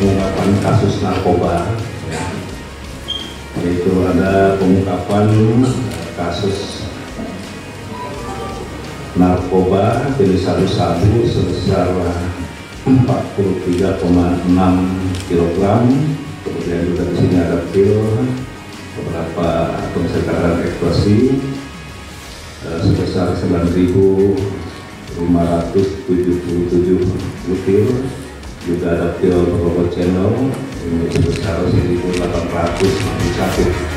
pengungkapan kasus narkoba, ya. Yaitu ada pengungkapan kasus narkoba jenis sabu-sabu sebesar 43,6 kg. Kemudian juga di sini ada pil, beberapa konsentrasi ekstasi sebesar 9.577 butir. Juga ada pil berobat channel ini sebesar 1.861.